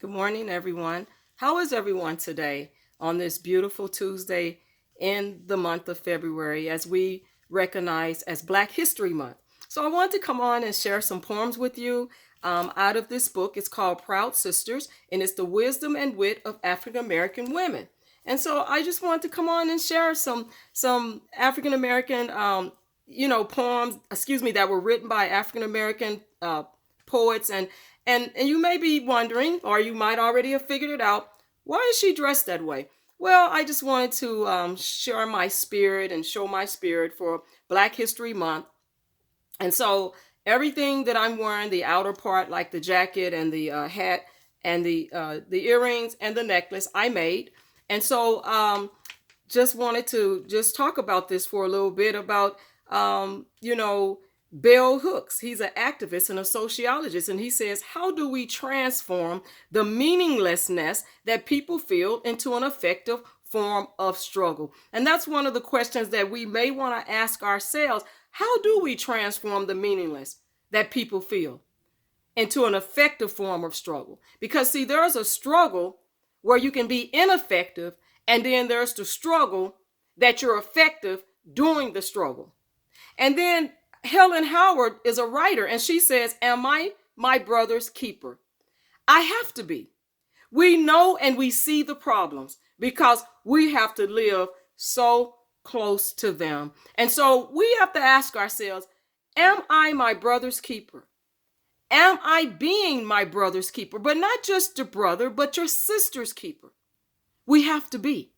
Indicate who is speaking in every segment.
Speaker 1: Good morning, everyone. How is everyone today on this beautiful Tuesday in the month of February as we recognize as Black History Month? So I want to come on and share some poems with you out of this book. It's called Proud Sisters, and it's the wisdom and wit of African American women. And so I just want to come on and share some African American poems, that were written by African American poets. And you may be wondering, or you might already have figured it out, why is she dressed that way? Well, I just wanted to share my spirit and show my spirit for Black History Month. And so everything that I'm wearing, the outer part, like the jacket and the hat and the earrings and the necklace, I made. And so just wanted to just talk about this for a little bit about, Bell Hooks. He's an activist and a sociologist, and he says, how do we transform the meaninglessness that people feel into an effective form of struggle? And that's one of the questions that we may want to ask ourselves. How do we transform the meaningless that people feel into an effective form of struggle? Because, see, there's a struggle where you can be ineffective, and then there's the struggle that you're effective doing the struggle. And then Helen Howard is a writer, and she says, am I my brother's keeper? I have to be. We know and we see the problems because we have to live so close to them. And so we have to ask ourselves, am I my brother's keeper? Am I being my brother's keeper? But not just your brother, but your sister's keeper. We have to be.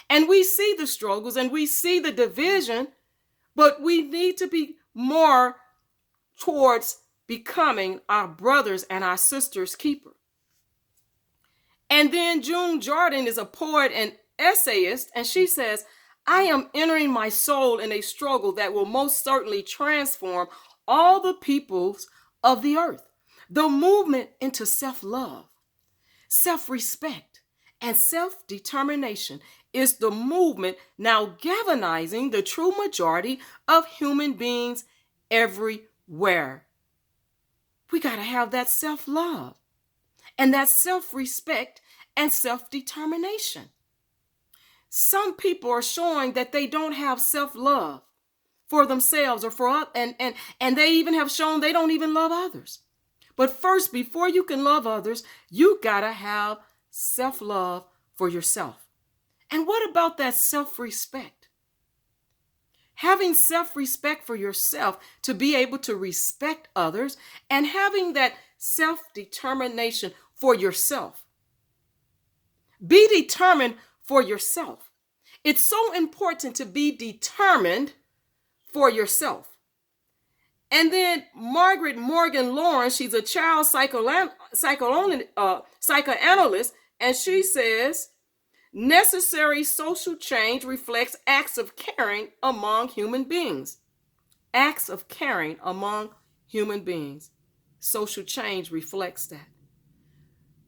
Speaker 1: And we see the struggles and we see the division, but we need to be more towards becoming our brothers and our sisters' keeper. And then June Jordan is a poet and essayist, and she says, I am entering my soul in a struggle that will most certainly transform all the peoples of the earth. The movement into self-love, self-respect, and self-determination is the movement now galvanizing the true majority of human beings everywhere. We got to have that self-love and that self-respect and self-determination. Some people are showing that they don't have self-love for themselves or for and they even have shown they don't even love others. But first, before you can love others, you got to have self-love for yourself. And what about that self-respect? Having self-respect for yourself to be able to respect others and having that self-determination for yourself. Be determined for yourself. It's so important to be determined for yourself. And then Margaret Morgan Lawrence, she's a child psychoanalyst, and she says, necessary social change reflects acts of caring among human beings. Acts of caring among human beings. Social change reflects that.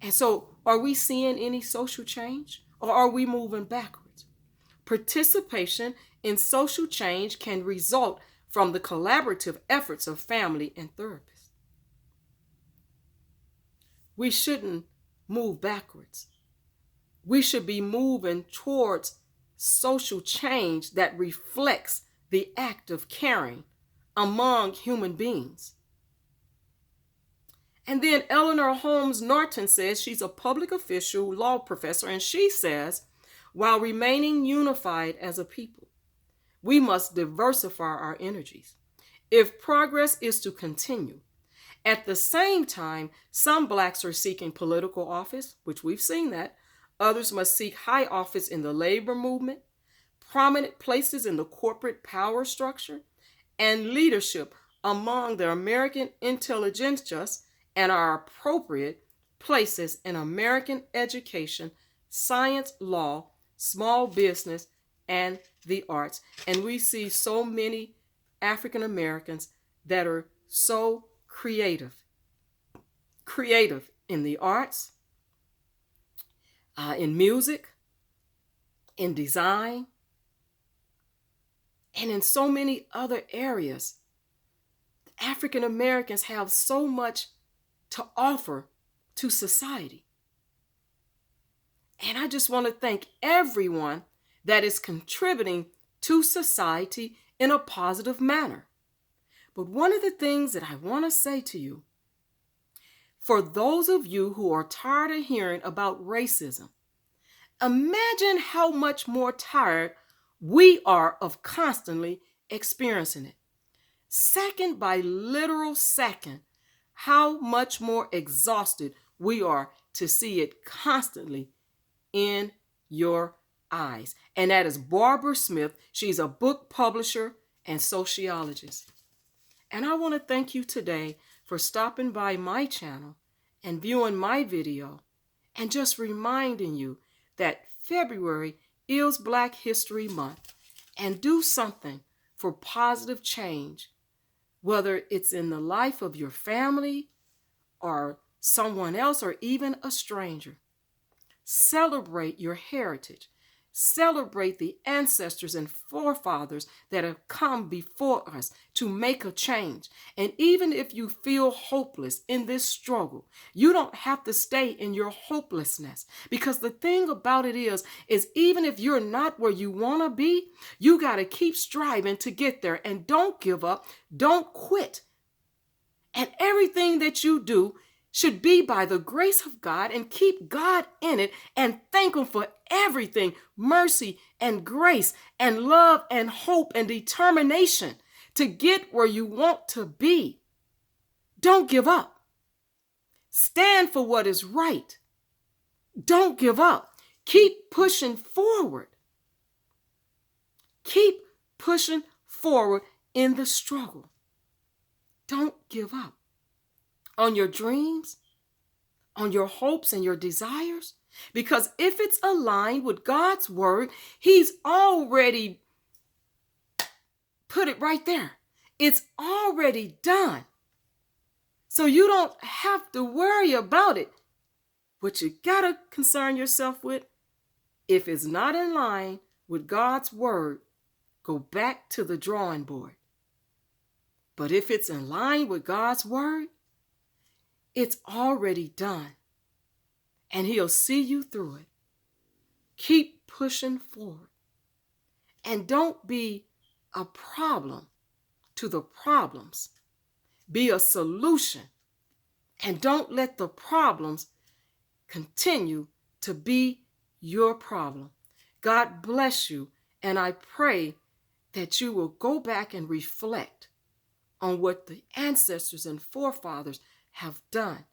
Speaker 1: And so, are we seeing any social change, or are we moving backwards? Participation in social change can result from the collaborative efforts of family and therapists. We shouldn't move backwards. We should be moving towards social change that reflects the act of caring among human beings. And then Eleanor Holmes Norton says, she's a public official, law professor, and she says, while remaining unified as a people, we must diversify our energies if progress is to continue. At the same time, some Blacks are seeking political office, which we've seen that. Others must seek high office in the labor movement, prominent places in the corporate power structure, and leadership among the American intelligentsia and are appropriate places in American education, science, law, small business, and the arts. And we see so many African Americans that are so creative in the arts, in music, in design, and in so many other areas. African Americans have so much to offer to society. And I just want to thank everyone that is contributing to society in a positive manner. But one of the things that I want to say to you, for those of you who are tired of hearing about racism, imagine how much more tired we are of constantly experiencing it. Second by literal second, how much more exhausted we are to see it constantly in your eyes. And that is Barbara Smith. She's a book publisher and sociologist. And I want to thank you today for stopping by my channel and viewing my video and just reminding you that February is Black History Month, and do something for positive change, whether it's in the life of your family or someone else or even a stranger. Celebrate your heritage. Celebrate the ancestors and forefathers that have come before us to make a change. And even if you feel hopeless in this struggle, you don't have to stay in your hopelessness. Because the thing about it is even if you're not where you want to be, you got to keep striving to get there. And don't give up. Don't quit. And everything that you do should be by the grace of God, and keep God in it and thank Him for everything, mercy and grace and love and hope and determination to get where you want to be. Don't give up. Stand for what is right. Don't give up. Keep pushing forward. Keep pushing forward in the struggle. Don't give up on your dreams, on your hopes and your desires. Because if it's aligned with God's word, He's already put it right there. It's already done. So you don't have to worry about it. What you gotta concern yourself with, if it's not in line with God's word, go back to the drawing board. But if it's in line with God's word, it's already done. And He'll see you through it. Keep pushing forward. And don't be a problem to the problems. Be a solution. And don't let the problems continue to be your problem. God bless you. And I pray that you will go back and reflect on what the ancestors and forefathers have done.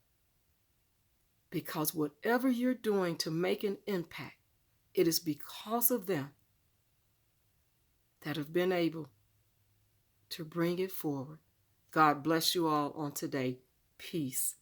Speaker 1: Because whatever you're doing to make an impact, it is because of them that have been able to bring it forward. God bless you all on today. Peace.